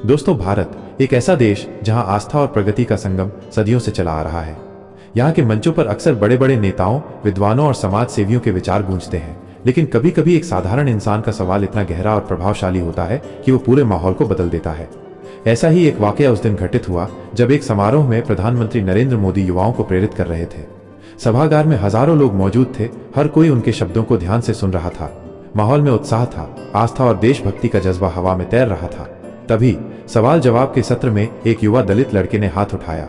दोस्तों, भारत एक ऐसा देश जहां आस्था और प्रगति का संगम सदियों से चला आ रहा है। यहाँ के मंचों पर अक्सर बड़े बड़े नेताओं, विद्वानों और समाज सेवियों के विचार गूंजते हैं, लेकिन कभी कभी एक साधारण इंसान का सवाल इतना गहरा और प्रभावशाली होता है कि वो पूरे माहौल को बदल देता है। ऐसा ही एक वाकया उस दिन घटित हुआ जब एक समारोह में प्रधानमंत्री नरेंद्र मोदी युवाओं को प्रेरित कर रहे थे। सभागार में हजारों लोग मौजूद थे, हर कोई उनके शब्दों को ध्यान से सुन रहा था। माहौल में उत्साह था, आस्था और देशभक्ति का जज्बा हवा में तैर रहा था। तभी सवाल जवाब के सत्र में एक युवा दलित लड़के ने हाथ उठाया।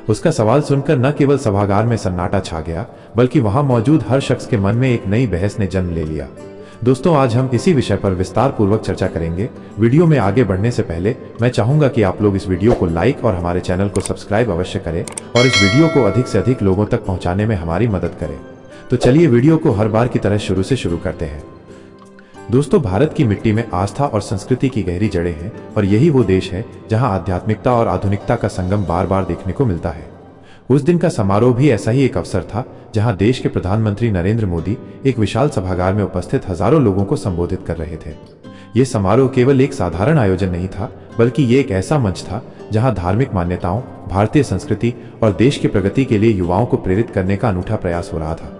उसका सवाल सुनकर न केवल सभागार में सन्नाटा छा गया, बल्कि वहां मौजूद हर शख्स के मन में एक नई बहस ने जन्म ले लिया। दोस्तों, आज हम इसी विषय पर विस्तार पूर्वक चर्चा करेंगे। वीडियो में आगे बढ़ने से पहले मैं चाहूंगा कि आप लोग इस वीडियो को लाइक और हमारे चैनल को सब्सक्राइब अवश्य करें और इस वीडियो को अधिक से अधिक लोगों तक पहुंचाने में हमारी मदद करें। तो चलिए वीडियो को हर बार की तरह शुरू से शुरू करते हैं। दोस्तों, भारत की मिट्टी में आस्था और संस्कृति की गहरी जड़ें हैं और यही वो देश है जहां आध्यात्मिकता और आधुनिकता का संगम बार बार देखने को मिलता है। उस दिन का समारोह भी ऐसा ही एक अवसर था जहां देश के प्रधानमंत्री नरेंद्र मोदी एक विशाल सभागार में उपस्थित हजारों लोगों को संबोधित कर रहे थे। ये समारोह केवल एक साधारण आयोजन नहीं था, बल्कि ये एक ऐसा मंच था जहां धार्मिक मान्यताओं, भारतीय संस्कृति और देश की प्रगति के लिए युवाओं को प्रेरित करने का अनूठा प्रयास हो रहा था।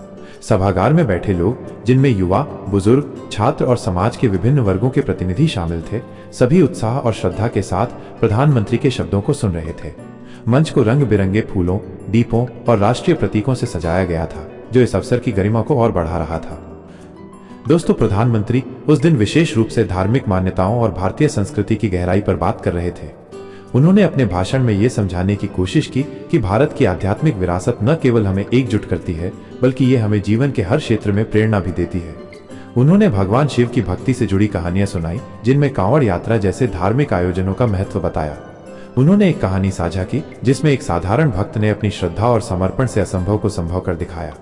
सभागार में बैठे लोग, जिनमें युवा, बुजुर्ग, छात्र और समाज के विभिन्न वर्गों के प्रतिनिधि शामिल थे, सभी उत्साह और श्रद्धा के साथ प्रधानमंत्री के शब्दों को सुन रहे थे। मंच को रंग बिरंगे फूलों, दीपों और राष्ट्रीय प्रतीकों से सजाया गया था, जो इस अवसर की गरिमा को और बढ़ा रहा था। दोस्तों, प्रधानमंत्री उस दिन विशेष रूप से धार्मिक मान्यताओं और भारतीय संस्कृति की गहराई पर बात कर रहे थे। उन्होंने अपने भाषण में ये समझाने की कोशिश की कि भारत की आध्यात्मिक विरासत न केवल हमें एकजुट करती है, बल्कि ये हमें जीवन के हर क्षेत्र में प्रेरणा भी देती है। उन्होंने भगवान शिव की भक्ति से जुड़ी कहानियां सुनाई, जिनमें कांवड़ यात्रा जैसे धार्मिक आयोजनों का महत्व बताया। उन्होंने एक कहानी साझा की जिसमें एक साधारण भक्त ने अपनी श्रद्धा और समर्पण से असंभव को संभव कर दिखाया।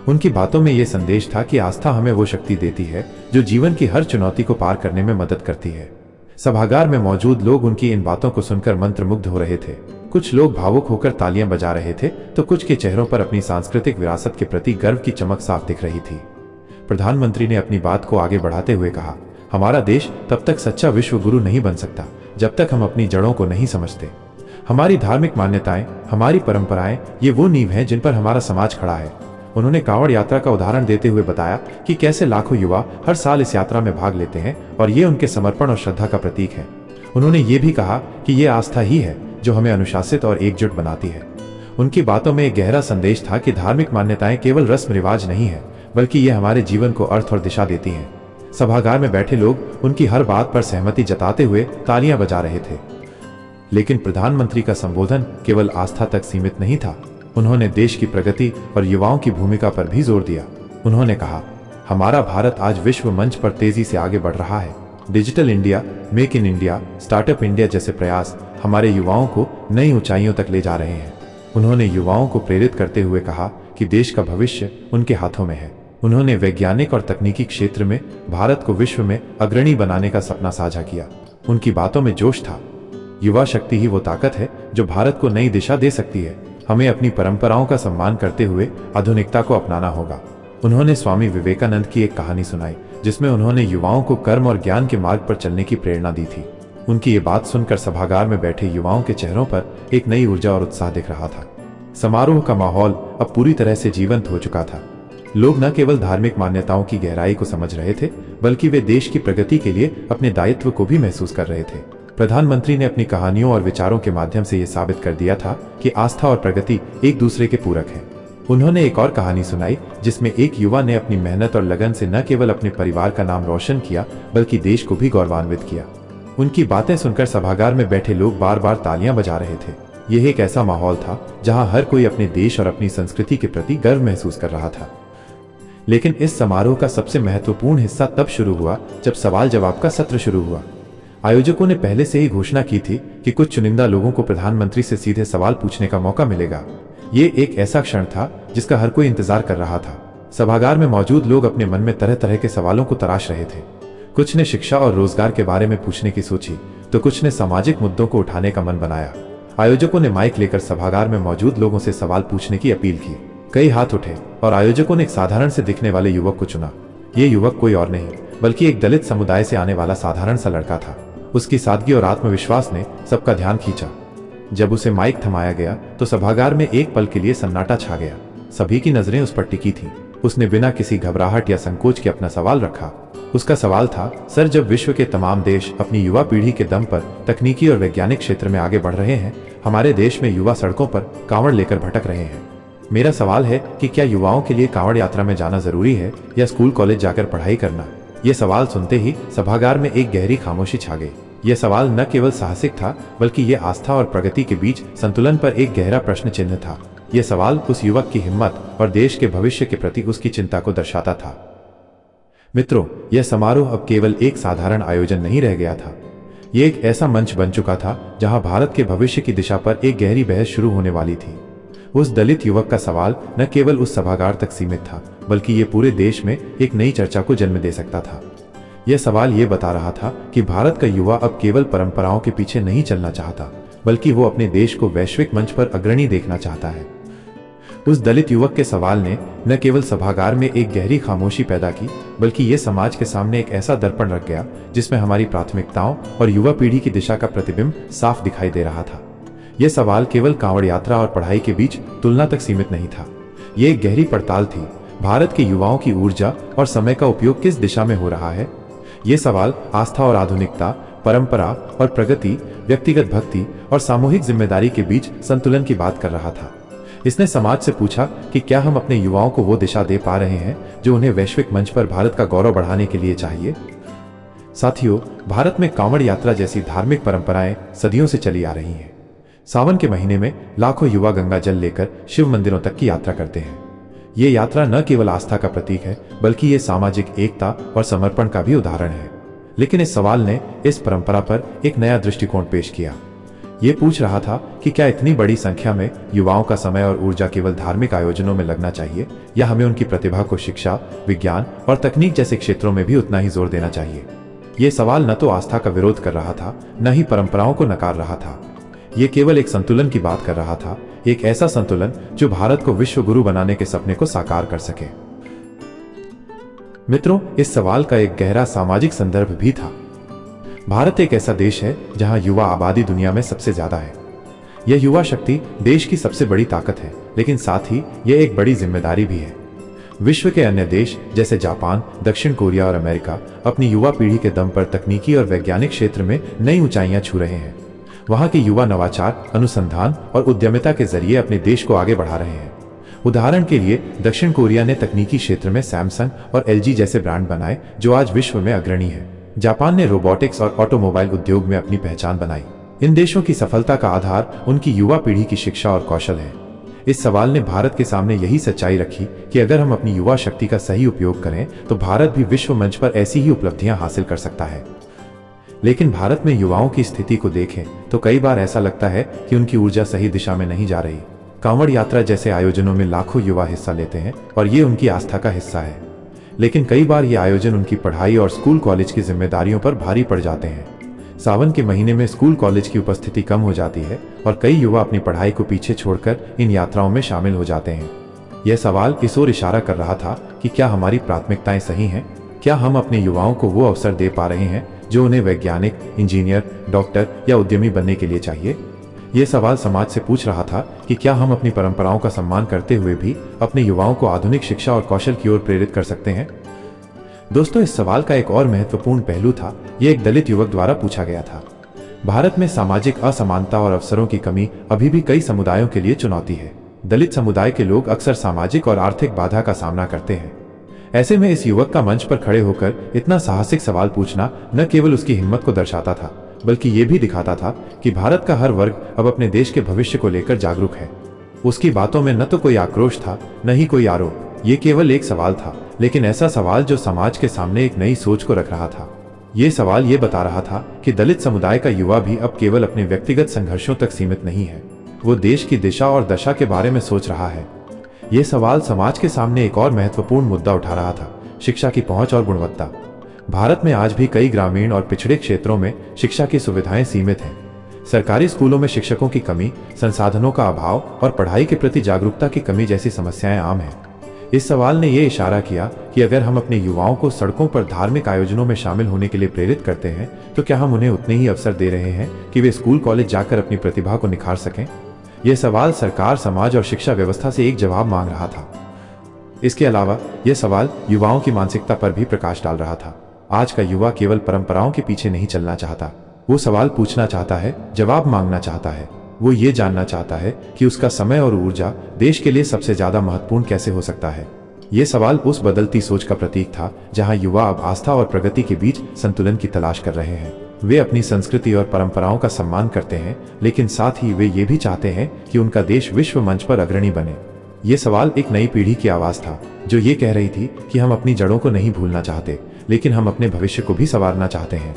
उनकी बातों में यह संदेश था कि आस्था हमें वो शक्ति देती है जो जीवन की हर चुनौती को पार करने में मदद करती है। सभागार में मौजूद लोग उनकी इन बातों को सुनकर मंत्रमुग्ध हो रहे थे। कुछ लोग भावुक होकर तालियां बजा रहे थे, तो कुछ के चेहरों पर अपनी सांस्कृतिक विरासत के प्रति गर्व की चमक साफ दिख रही थी। प्रधानमंत्री ने अपनी बात को आगे बढ़ाते हुए कहा, हमारा देश तब तक सच्चा विश्व गुरु नहीं बन सकता जब तक हम अपनी जड़ों को नहीं समझते। हमारी धार्मिक मान्यताएं, हमारी परंपराएं, ये वो नींव हैं जिन पर हमारा समाज खड़ा है। उन्होंने कांवड़ यात्रा का उदाहरण देते हुए बताया कि कैसे लाखों युवा हर साल इस यात्रा में भाग लेते हैं और ये उनके समर्पण और श्रद्धा का प्रतीक है। उन्होंने ये भी कहा कि ये आस्था ही है जो हमें अनुशासित और एकजुट बनाती है। उनकी बातों में एक गहरा संदेश था कि धार्मिक मान्यताएं केवल रस्म रिवाज नहीं है, बल्कि ये हमारे जीवन को अर्थ और दिशा देती हैं। सभागार में बैठे लोग उनकी हर बात पर सहमति जताते हुए तालियां बजा रहे थे। लेकिन प्रधानमंत्री का संबोधन केवल आस्था तक सीमित नहीं था। उन्होंने देश की प्रगति और युवाओं की भूमिका पर भी जोर दिया। उन्होंने कहा, हमारा भारत आज विश्व मंच पर तेजी से आगे बढ़ रहा है। Digital India, make in India, startup India जैसे प्रयास हमारे युवाओं को नई ऊंचाइयों तक ले जा रहे हैं। उन्होंने युवाओं को प्रेरित करते हुए कहा कि देश का भविष्य उनके हाथों में है। उन्होंने वैज्ञानिक और तकनीकी क्षेत्र में भारत को विश्व में अग्रणी बनाने का सपना साझा किया। उनकी बातों में जोश था। युवा शक्ति ही वो ताकत है जो भारत को नई दिशा दे सकती है। हमें अपनी परंपराओं का सम्मान करते हुए आधुनिकता को अपनाना होगा। उन्होंने स्वामी विवेकानंद की एक कहानी सुनाई जिसमें उन्होंने युवाओं को कर्म और ज्ञान के मार्ग पर चलने की प्रेरणा दी थी। उनकी ये बात सुनकर सभागार में बैठे युवाओं के चेहरों पर एक नई ऊर्जा और उत्साह दिख रहा था। समारोह का माहौल अब पूरी तरह से जीवंत हो चुका था। लोग न केवल धार्मिक मान्यताओं की गहराई को समझ रहे थे, बल्कि वे देश की प्रगति के लिए अपने दायित्व को भी महसूस कर रहे थे। प्रधानमंत्री ने अपनी कहानियों और विचारों के माध्यम से यह साबित कर दिया था कि आस्था और प्रगति एक दूसरे के पूरक हैं। उन्होंने एक और कहानी सुनाई जिसमें एक युवा ने अपनी मेहनत और लगन से न केवल अपने परिवार का नाम रोशन किया, बल्कि देश को भी गौरवान्वित किया। उनकी बातें सुनकर सभागार में बैठे लोग बार बार तालियां बजा रहे थे। यह एक ऐसा माहौल था जहां हर कोई अपने देश और अपनी संस्कृति के प्रति गर्व महसूस कर रहा था। लेकिन इस समारोह का सबसे महत्वपूर्ण हिस्सा तब शुरू हुआ जब सवाल जवाब का सत्र शुरू हुआ। आयोजकों ने पहले से ही घोषणा की थी कि कुछ चुनिंदा लोगों को प्रधानमंत्री से सीधे सवाल पूछने का मौका मिलेगा। ये एक ऐसा क्षण था जिसका हर कोई इंतजार कर रहा था। सभागार में मौजूद लोग अपने मन में तरह तरह के सवालों को तराश रहे थे। कुछ ने शिक्षा और रोजगार के बारे में पूछने की सोची, तो कुछ ने सामाजिक मुद्दों को उठाने का मन बनाया। आयोजकों ने माइक लेकर सभागार में मौजूद लोगों से सवाल पूछने की अपील की। कई हाथ उठे और आयोजकों ने एक साधारण से दिखने वाले युवक को चुना। ये युवक कोई और नहीं बल्कि एक दलित समुदाय से आने वाला साधारण सा लड़का था। उसकी सादगी और आत्मविश्वास ने सबका ध्यान खींचा। जब उसे माइक थमाया गया तो सभागार में एक पल के लिए सन्नाटा छा गया। सभी की नजरें उस पर टिकी थीं। उसने बिना किसी घबराहट या संकोच के अपना सवाल रखा। उसका सवाल था, सर, जब विश्व के तमाम देश अपनी युवा पीढ़ी के दम पर तकनीकी और वैज्ञानिक क्षेत्र में आगे बढ़ रहे हैं, हमारे देश में युवा सड़कों पर कांवड़ लेकर भटक रहे हैं। मेरा सवाल है कि क्या युवाओं के लिए कांवड़ यात्रा में जाना जरूरी है या स्कूल कॉलेज जाकर पढ़ाई करना? यह सवाल सुनते ही सभागार में एक गहरी खामोशी छा गई। यह सवाल न केवल साहसिक था, बल्कि यह आस्था और प्रगति के बीच संतुलन पर एक गहरा प्रश्न चिन्ह था। यह सवाल उस युवक की हिम्मत और देश के भविष्य के प्रति उसकी चिंता को दर्शाता था। मित्रों, यह समारोह अब केवल एक साधारण आयोजन नहीं रह गया था। यह एक ऐसा मंच बन चुका था जहां भारत के भविष्य की दिशा पर एक गहरी बहस शुरू होने वाली थी। उस दलित युवक का सवाल न केवल उस सभागार तक सीमित था, बल्कि ये पूरे देश में एक नई चर्चा को जन्म दे सकता था। यह सवाल ये बता रहा था कि भारत का युवा अब केवल परंपराओं के पीछे नहीं चलना चाहता, बल्कि वो अपने देश को वैश्विक मंच पर अग्रणी देखना चाहता है। उस दलित युवक के सवाल ने न केवल सभागार में एक गहरी खामोशी पैदा की, बल्कि ये समाज के सामने एक ऐसा दर्पण रख गया जिसमें हमारी प्राथमिकताओं और युवा पीढ़ी की दिशा का प्रतिबिंब साफ दिखाई दे रहा था। यह सवाल केवल कांवड़ यात्रा और पढ़ाई के बीच तुलना तक सीमित नहीं था। यह एक गहरी पड़ताल थी, भारत के युवाओं की ऊर्जा और समय का उपयोग किस दिशा में हो रहा है। यह सवाल आस्था और आधुनिकता, परंपरा और प्रगति, व्यक्तिगत भक्ति और सामूहिक जिम्मेदारी के बीच संतुलन की बात कर रहा था। इसने समाज से पूछा कि क्या हम अपने युवाओं को वो दिशा दे पा रहे हैं जो उन्हें वैश्विक मंच पर भारत का गौरव बढ़ाने के लिए चाहिए। साथियों, भारत में कांवड़ यात्रा जैसी धार्मिक परंपराएं सदियों से चली आ रही हैं। सावन के महीने में लाखों युवा गंगा जल लेकर शिव मंदिरों तक की यात्रा करते हैं। ये यात्रा न केवल आस्था का प्रतीक है, बल्कि ये सामाजिक एकता और समर्पण का भी उदाहरण है। लेकिन इस सवाल ने इस परंपरा पर एक नया दृष्टिकोण पेश किया। ये पूछ रहा था कि क्या इतनी बड़ी संख्या में युवाओं का समय और ऊर्जा केवल धार्मिक आयोजनों में लगना चाहिए, या हमें उनकी प्रतिभा को शिक्षा, विज्ञान और तकनीक जैसे क्षेत्रों में भी उतना ही जोर देना चाहिए। ये सवाल न तो आस्था का विरोध कर रहा था, न ही परंपराओं को नकार रहा था। ये केवल एक संतुलन की बात कर रहा था, एक ऐसा संतुलन जो भारत को विश्व गुरु बनाने के सपने को साकार कर सके। मित्रों, इस सवाल का एक गहरा सामाजिक संदर्भ भी था। भारत एक ऐसा देश है जहां युवा आबादी दुनिया में सबसे ज्यादा है। यह युवा शक्ति देश की सबसे बड़ी ताकत है, लेकिन साथ ही यह एक बड़ी जिम्मेदारी भी है। विश्व के अन्य देश जैसे जापान, दक्षिण कोरिया और अमेरिका अपनी युवा पीढ़ी के दम पर तकनीकी और वैज्ञानिक क्षेत्र में नई ऊंचाइयां छू रहे हैं। वहां के युवा नवाचार, अनुसंधान और उद्यमिता के जरिए अपने देश को आगे बढ़ा रहे हैं। उदाहरण के लिए दक्षिण कोरिया ने तकनीकी क्षेत्र में सैमसंग और एलजी जैसे ब्रांड बनाए जो आज विश्व में अग्रणी है। जापान ने रोबोटिक्स और ऑटोमोबाइल उद्योग में अपनी पहचान बनाई। इन देशों की सफलता का आधार उनकी युवा पीढ़ी की शिक्षा और कौशल है। इस सवाल ने भारत के सामने यही सच्चाई रखी कि अगर हम अपनी युवा शक्ति का सही उपयोग करें तो भारत भी विश्व मंच पर ऐसी ही उपलब्धियां हासिल कर सकता है। लेकिन भारत में युवाओं की स्थिति को देखें तो कई बार ऐसा लगता है कि उनकी ऊर्जा सही दिशा में नहीं जा रही। कांवड़ यात्रा जैसे आयोजनों में लाखों युवा हिस्सा लेते हैं और ये उनकी आस्था का हिस्सा है, लेकिन कई बार ये आयोजन उनकी पढ़ाई और स्कूल कॉलेज की जिम्मेदारियों पर भारी पड़ जाते हैं। सावन के महीने में स्कूल कॉलेज की उपस्थिति कम हो जाती है और कई युवा अपनी पढ़ाई को पीछे छोड़कर इन यात्राओं में शामिल हो जाते हैं। यह सवाल इस ओर इशारा कर रहा था कि क्या हमारी प्राथमिकताएं सही हैं? क्या हम अपने युवाओं को वो अवसर दे पा रहे हैं जो उन्हें वैज्ञानिक, इंजीनियर, डॉक्टर या उद्यमी बनने के लिए चाहिए? यह सवाल समाज से पूछ रहा था कि क्या हम अपनी परंपराओं का सम्मान करते हुए भी अपने युवाओं को आधुनिक शिक्षा और कौशल की ओर प्रेरित कर सकते हैं? दोस्तों, इस सवाल का एक और महत्वपूर्ण पहलू था। यह एक दलित युवक द्वारा पूछा गया था। भारत में सामाजिक असमानता और अवसरों की कमी अभी भी कई समुदायों के लिए चुनौती है। दलित समुदाय के लोग अक्सर सामाजिक और आर्थिक बाधा का सामना करते हैं। ऐसे में इस युवक का मंच पर खड़े होकर इतना साहसिक सवाल पूछना न केवल उसकी हिम्मत को दर्शाता था, बल्कि ये भी दिखाता था कि भारत का हर वर्ग अब अपने देश के भविष्य को लेकर जागरूक है। उसकी बातों में न तो कोई आक्रोश था, न ही कोई आरोप। ये केवल एक सवाल था, लेकिन ऐसा सवाल जो समाज के सामने एक नई सोच को रख रहा था। ये सवाल ये बता रहा था कि दलित समुदाय का युवा भी अब केवल अपने व्यक्तिगत संघर्षों तक सीमित नहीं है, वो देश की दिशा और दशा के बारे में सोच रहा है। ये सवाल समाज के सामने एक और महत्वपूर्ण मुद्दा उठा रहा था, शिक्षा की पहुंच और गुणवत्ता। भारत में आज भी कई ग्रामीण और पिछड़े क्षेत्रों में शिक्षा की सुविधाएं सीमित हैं। सरकारी स्कूलों में शिक्षकों की कमी, संसाधनों का अभाव और पढ़ाई के प्रति जागरूकता की कमी जैसी समस्याएं आम हैं। इस सवाल ने यह इशारा किया कि अगर हम अपने युवाओं को सड़कों पर धार्मिक आयोजनों में शामिल होने के लिए प्रेरित करते हैं तो क्या हम उन्हें उतने ही अवसर दे रहे हैं कि वे स्कूल कॉलेज जाकर अपनी प्रतिभा को निखार सकें? यह सवाल सरकार, समाज और शिक्षा व्यवस्था से एक जवाब मांग रहा था। इसके अलावा यह सवाल युवाओं की मानसिकता पर भी प्रकाश डाल रहा था। आज का युवा केवल परंपराओं के पीछे नहीं चलना चाहता, वो सवाल पूछना चाहता है, जवाब मांगना चाहता है। वो ये जानना चाहता है कि उसका समय और ऊर्जा देश के लिए सबसे ज्यादा महत्वपूर्ण कैसे हो सकता है। ये सवाल उस बदलती सोच का प्रतीक था जहां युवा अब आस्था और प्रगति के बीच संतुलन की तलाश कर रहे हैं। वे अपनी संस्कृति और परंपराओं का सम्मान करते हैं, लेकिन साथ ही वे ये भी चाहते हैं कि उनका देश विश्व मंच पर अग्रणी बने। ये सवाल एक नई पीढ़ी की आवाज था जो ये कह रही थी कि हम अपनी जड़ों को नहीं भूलना चाहते, लेकिन हम अपने भविष्य को भी संवारना चाहते हैं।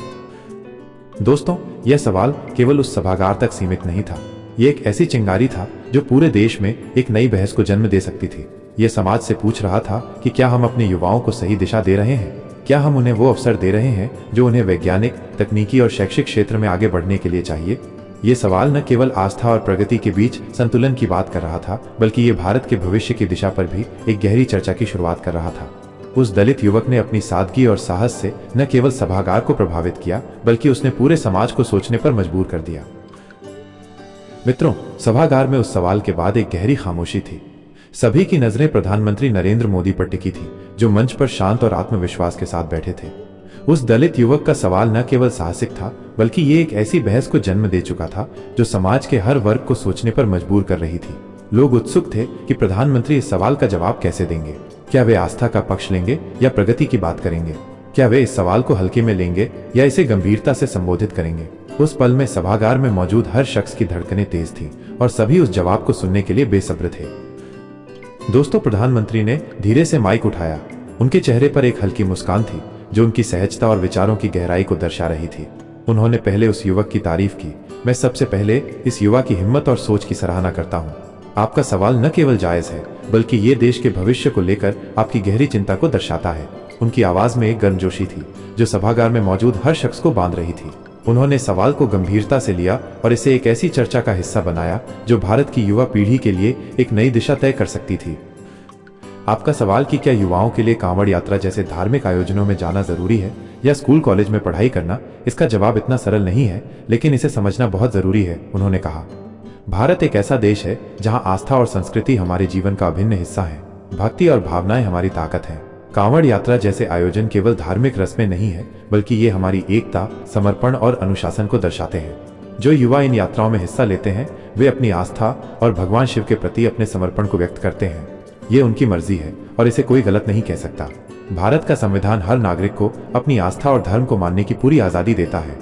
दोस्तों, यह सवाल केवल उस सभागार तक सीमित नहीं था। यह एक ऐसी चिंगारी था जो पूरे देश में एक नई बहस को जन्म दे सकती थी। यह समाज से पूछ रहा था कि क्या हम अपने युवाओं को सही दिशा दे रहे हैं? क्या हम उन्हें वो अवसर दे रहे हैं जो उन्हें वैज्ञानिक, तकनीकी और शैक्षिक क्षेत्र में आगे बढ़ने के लिए चाहिए? ये सवाल न केवल आस्था और प्रगति के बीच संतुलन की बात कर रहा था, बल्कि ये भारत के भविष्य की दिशा पर भी एक गहरी चर्चा की शुरुआत कर रहा था। उस दलित युवक ने अपनी सादगी और साहस से न केवल सभागार को प्रभावित किया, बल्कि उसने पूरे समाज को सोचने पर मजबूर कर दिया। मित्रों, सभागार में उस सवाल के बाद एक गहरी खामोशी थी। सभी की नजरें प्रधानमंत्री नरेंद्र मोदी पर टिकी थी, जो मंच पर शांत और आत्मविश्वास के साथ बैठे थे। उस दलित युवक का सवाल न केवल साहसिक था, बल्कि ये एक ऐसी बहस को जन्म दे चुका था जो समाज के हर वर्ग को सोचने पर मजबूर कर रही थी। लोग उत्सुक थे कि प्रधानमंत्री इस सवाल का जवाब कैसे देंगे। क्या वे आस्था का पक्ष लेंगे या प्रगति की बात करेंगे? क्या वे इस सवाल को हल्के में लेंगे या इसे गंभीरता से संबोधित करेंगे? उस पल में सभागार में मौजूद हर शख्स की धड़कनें तेज थीं और सभी उस जवाब को सुनने के लिए बेसब्र थे। दोस्तों, प्रधानमंत्री ने धीरे से माइक उठाया। उनके चेहरे पर एक हल्की मुस्कान थी जो उनकी सहजता और विचारों की गहराई को दर्शा रही थी। उन्होंने पहले उस युवक की तारीफ की। मैं सबसे पहले इस युवा की हिम्मत और सोच की सराहना करता हूँ। आपका सवाल न केवल जायज है, बल्कि ये देश के भविष्य को लेकर आपकी गहरी चिंता को दर्शाता है। उनकी आवाज में एक गर्मजोशी थी जो सभागार में मौजूद हर शख्स को बांध रही थी। उन्होंने सवाल को गंभीरता से लिया और इसे एक ऐसी चर्चा का हिस्सा बनाया जो भारत की युवा पीढ़ी के लिए एक नई दिशा तय कर सकती थी। आपका सवाल कि क्या युवाओं के लिए कांवड़ यात्रा जैसे धार्मिक आयोजनों में जाना जरूरी है या स्कूल कॉलेज में पढ़ाई करना, इसका जवाब इतना सरल नहीं है, लेकिन इसे समझना बहुत जरूरी है। उन्होंने कहा, भारत एक ऐसा देश है जहां आस्था और संस्कृति हमारे जीवन का अभिन्न हिस्सा है। भक्ति और भावनाएं हमारी ताकत है। कांवड़ यात्रा जैसे आयोजन केवल धार्मिक रस्में नहीं है, बल्कि ये हमारी एकता, समर्पण और अनुशासन को दर्शाते हैं। जो युवा इन यात्राओं में हिस्सा लेते हैं वे अपनी आस्था और भगवान शिव के प्रति अपने समर्पण को व्यक्त करते हैं। ये उनकी मर्जी है और इसे कोई गलत नहीं कह सकता। भारत का संविधान हर नागरिक को अपनी आस्था और धर्म को मानने की पूरी आजादी देता है।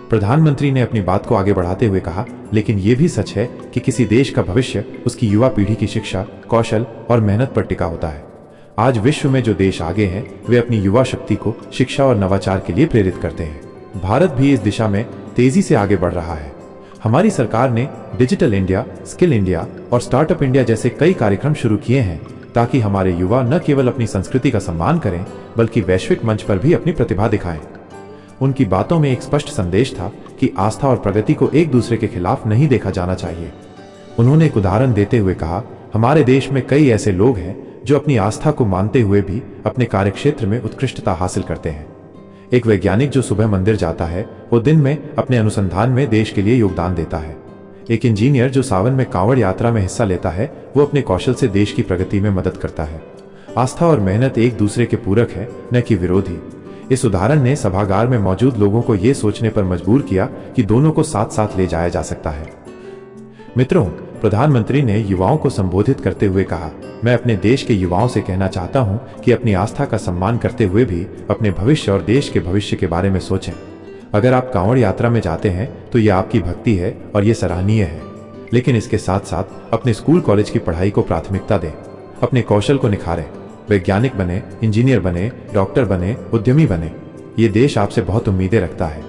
प्रधानमंत्री ने अपनी बात को आगे बढ़ाते हुए कहा, लेकिन यह भी सच है कि किसी देश का भविष्य उसकी युवा पीढ़ी की शिक्षा, कौशल और मेहनत पर टिका होता है। आज विश्व में जो देश आगे हैं, वे अपनी युवा शक्ति को शिक्षा और नवाचार के लिए प्रेरित करते हैं। भारत भी इस दिशा में तेजी से आगे बढ़ रहा है। हमारी सरकार ने डिजिटल इंडिया, स्किल इंडिया और स्टार्टअप इंडिया जैसे कई कार्यक्रम शुरू किए हैं ताकि हमारे युवा न केवल अपनी संस्कृति का सम्मान करें, बल्कि वैश्विक मंच पर भी अपनी प्रतिभा दिखाएं। उनकी बातों में एक स्पष्ट संदेश था कि आस्था और प्रगति को एक दूसरे के खिलाफ नहीं देखा जाना चाहिए। उन्होंने एक उदाहरण देते हुए कहा, हमारे देश में कई ऐसे लोग हैं जो अपनी आस्था को मानते हुए भी अपने कार्यक्षेत्र में उत्कृष्टता हासिल करते हैं। एक वैज्ञानिक जो सुबह मंदिर जाता है, वो दिन में अपने अनुसंधान में देश के लिए योगदान देता है। एक इंजीनियर जो सावन में कांवड़ यात्रा में हिस्सा लेता है, वो अपने कौशल से देश की प्रगति में मदद करता है। आस्था और मेहनत एक दूसरे के पूरक है, न कि विरोधी। इस उदाहरण ने सभागार में मौजूद लोगों को ये सोचने पर मजबूर किया कि दोनों को साथ साथ ले जाया जा सकता है। मित्रों, प्रधानमंत्री ने युवाओं को संबोधित करते हुए कहा, मैं अपने देश के युवाओं से कहना चाहता हूं कि अपनी आस्था का सम्मान करते हुए भी अपने भविष्य और देश के भविष्य के बारे में सोचें। अगर आप कांवड़ यात्रा में जाते हैं तो यह आपकी भक्ति है और यह सराहनीय है, लेकिन इसके साथ साथ अपने स्कूल कॉलेज की पढ़ाई को प्राथमिकता दें। अपने कौशल को निखारें, वैज्ञानिक बने, इंजीनियर बने, डॉक्टर बने, उद्यमी बने। ये देश आपसे बहुत उम्मीदें रखता है।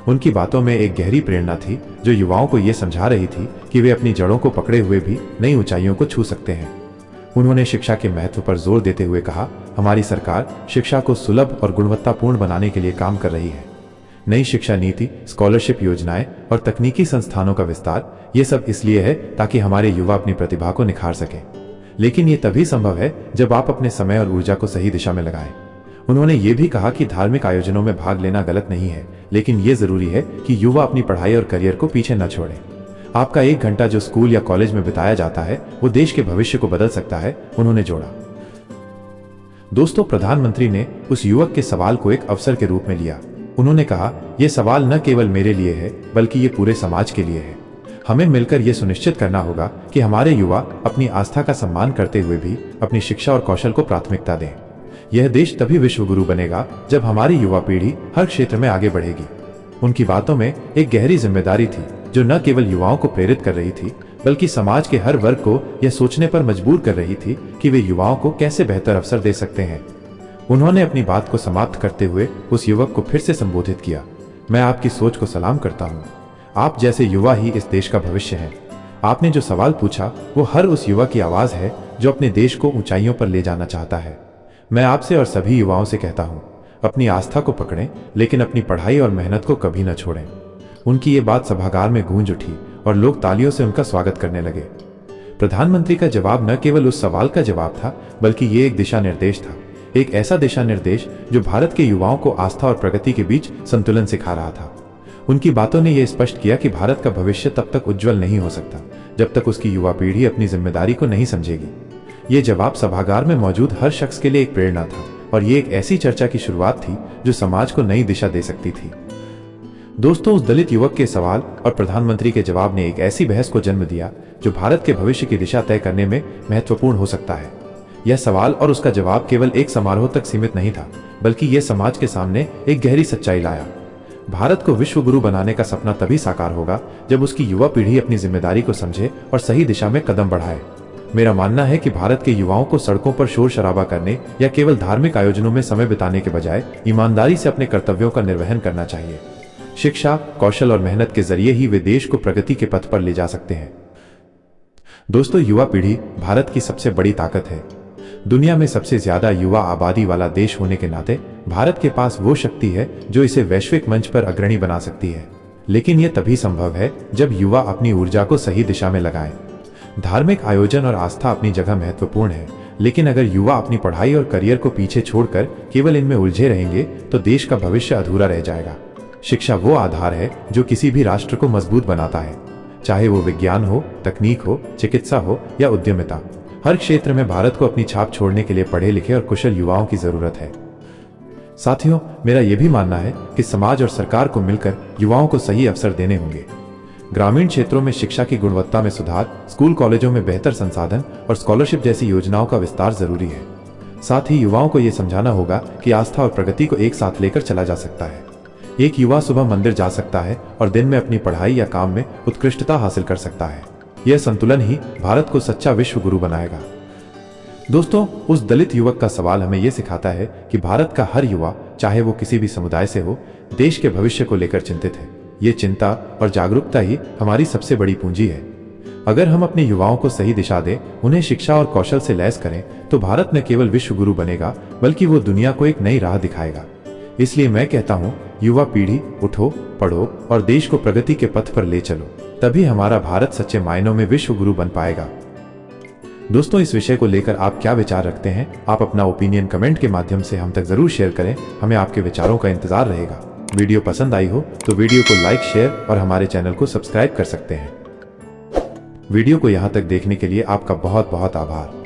उनकी बातों में एक गहरी प्रेरणा थी जो युवाओं को ये समझा रही थी कि वे अपनी जड़ों को पकड़े हुए भी नई ऊंचाइयों को छू सकते हैं। उन्होंने शिक्षा के महत्व पर जोर देते हुए कहा, हमारी सरकार शिक्षा को सुलभ और गुणवत्तापूर्ण बनाने के लिए काम कर रही है। नई शिक्षा नीति, स्कॉलरशिप योजनाएं और तकनीकी संस्थानों का विस्तार, ये सब इसलिए है ताकि हमारे युवा अपनी प्रतिभा को निखार सकें। लेकिन ये तभी संभव है जब आप अपने समय और ऊर्जा को सही दिशा में लगाएं। उन्होंने ये भी कहा कि धार्मिक आयोजनों में भाग लेना गलत नहीं है, लेकिन ये जरूरी है कि युवा अपनी पढ़ाई और करियर को पीछे न छोड़ें। आपका 1 घंटा जो स्कूल या कॉलेज में बिताया जाता है वो देश के भविष्य को बदल सकता है, उन्होंने जोड़ा। दोस्तों, प्रधानमंत्री ने उस युवक के सवाल को एक अवसर के रूप में लिया। उन्होंने कहा, यह सवाल न केवल मेरे लिए है बल्कि ये पूरे समाज के लिए है। हमें मिलकर यह सुनिश्चित करना होगा कि हमारे युवा अपनी आस्था का सम्मान करते हुए भी अपनी शिक्षा और कौशल को प्राथमिकता दें। यह देश तभी विश्व गुरु बनेगा जब हमारी युवा पीढ़ी हर क्षेत्र में आगे बढ़ेगी। उनकी बातों में एक गहरी जिम्मेदारी थी जो न केवल युवाओं को प्रेरित कर रही थी बल्कि समाज के हर वर्ग को यह सोचने पर मजबूर कर रही थी कि वे युवाओं को कैसे बेहतर अवसर दे सकते हैं। उन्होंने अपनी बात को समाप्त करते हुए उस युवक को फिर से संबोधित किया, मैं आपकी सोच को सलाम करता हूँ। आप जैसे युवा ही इस देश का भविष्य हैं। आपने जो सवाल पूछा वो हर उस युवा की आवाज है जो अपने देश को ऊंचाइयों पर ले जाना चाहता है। मैं आपसे और सभी युवाओं से कहता हूँ, अपनी आस्था को पकड़ें लेकिन अपनी पढ़ाई और मेहनत को कभी न छोड़ें। उनकी ये बात सभागार में गूंज उठी और लोग तालियों से उनका स्वागत करने लगे। प्रधानमंत्री का जवाब न केवल उस सवाल का जवाब था बल्कि ये एक दिशा निर्देश था, एक ऐसा दिशा निर्देश जो भारत के युवाओं को आस्था और प्रगति के बीच संतुलन सिखा रहा था। उनकी बातों ने यह स्पष्ट किया कि भारत का भविष्य तब तक उज्जवल नहीं हो सकता जब तक उसकी युवा पीढ़ी अपनी जिम्मेदारी को नहीं समझेगी। ये जवाब सभागार में मौजूद हर शख्स के लिए एक प्रेरणा था और ये एक ऐसी चर्चा की शुरुआत थी जो समाज को नई दिशा दे सकती थी। दोस्तों, उस दलित युवक के सवाल और प्रधानमंत्री के जवाब ने एक ऐसी बहस को जन्म दिया जो भारत के भविष्य की दिशा तय करने में महत्वपूर्ण हो सकता है। यह सवाल और उसका जवाब केवल एक समारोह तक सीमित नहीं था बल्कि यह समाज के सामने एक गहरी सच्चाई लाया। भारत को विश्व गुरु बनाने का सपना तभी साकार होगा जब उसकी युवा पीढ़ी अपनी जिम्मेदारी को समझे और सही दिशा में कदम बढ़ाए। मेरा मानना है कि भारत के युवाओं को सड़कों पर शोर शराबा करने या केवल धार्मिक आयोजनों में समय बिताने के बजाय ईमानदारी से अपने कर्तव्यों का निर्वहन करना चाहिए। शिक्षा, कौशल और मेहनत के जरिए ही वे देश को प्रगति के पथ पर ले जा सकते हैं। दोस्तों, युवा पीढ़ी भारत की सबसे बड़ी ताकत है। दुनिया में सबसे ज्यादा युवा आबादी वाला देश होने के नाते भारत के पास वो शक्ति है जो इसे वैश्विक मंच पर अग्रणी बना सकती है। लेकिन यह तभी संभव है जब युवा अपनी ऊर्जा को सही दिशा में लगाएं। धार्मिक आयोजन और आस्था अपनी जगह महत्वपूर्ण है, लेकिन अगर युवा अपनी पढ़ाई और करियर को पीछे छोड़कर केवल इनमें उलझे रहेंगे तो देश का भविष्य अधूरा रह जाएगा। शिक्षा वो आधार है जो किसी भी राष्ट्र को मजबूत बनाता है, चाहे वो विज्ञान हो, तकनीक हो, चिकित्सा हो या उद्यमिता। हर क्षेत्र में भारत को अपनी छाप छोड़ने के लिए पढ़े लिखे और कुशल युवाओं की जरूरत है। साथियों, मेरा यह भी मानना है कि समाज और सरकार को मिलकर युवाओं को सही अवसर देने होंगे। ग्रामीण क्षेत्रों में शिक्षा की गुणवत्ता में सुधार, स्कूल कॉलेजों में बेहतर संसाधन और स्कॉलरशिप जैसी योजनाओं का विस्तार जरूरी है। साथ ही युवाओं को यह समझाना होगा कि आस्था और प्रगति को एक साथ लेकर चला जा सकता है। एक युवा सुबह मंदिर जा सकता है और दिन में अपनी पढ़ाई या काम में उत्कृष्टता हासिल कर सकता है। यह संतुलन ही भारत को सच्चा विश्व गुरु बनाएगा। दोस्तों, उस दलित युवक का सवाल हमें यह सिखाता है कि भारत का हर युवा, चाहे वो किसी भी समुदाय से हो, देश के भविष्य को लेकर चिंतित है। ये चिंता और जागरूकता ही हमारी सबसे बड़ी पूंजी है। अगर हम अपने युवाओं को सही दिशा दें, उन्हें शिक्षा और कौशल से लैस करें, तो भारत न केवल विश्व गुरु बनेगा बल्कि वो दुनिया को एक नई राह दिखाएगा। इसलिए मैं कहता हूँ, युवा पीढ़ी उठो, पढ़ो और देश को प्रगति के पथ पर ले चलो। तभी हमारा भारत सच्चे मायनों में विश्व गुरु बन पाएगा। दोस्तों, इस विषय को लेकर आप क्या विचार रखते हैं? आप अपना ओपिनियन कमेंट के माध्यम से हम तक जरूर शेयर करें। हमें आपके विचारों का इंतजार रहेगा। वीडियो पसंद आई हो तो वीडियो को लाइक, शेयर और हमारे चैनल को सब्सक्राइब कर सकते हैं। वीडियो को यहाँ तक देखने के लिए आपका बहुत बहुत आभार।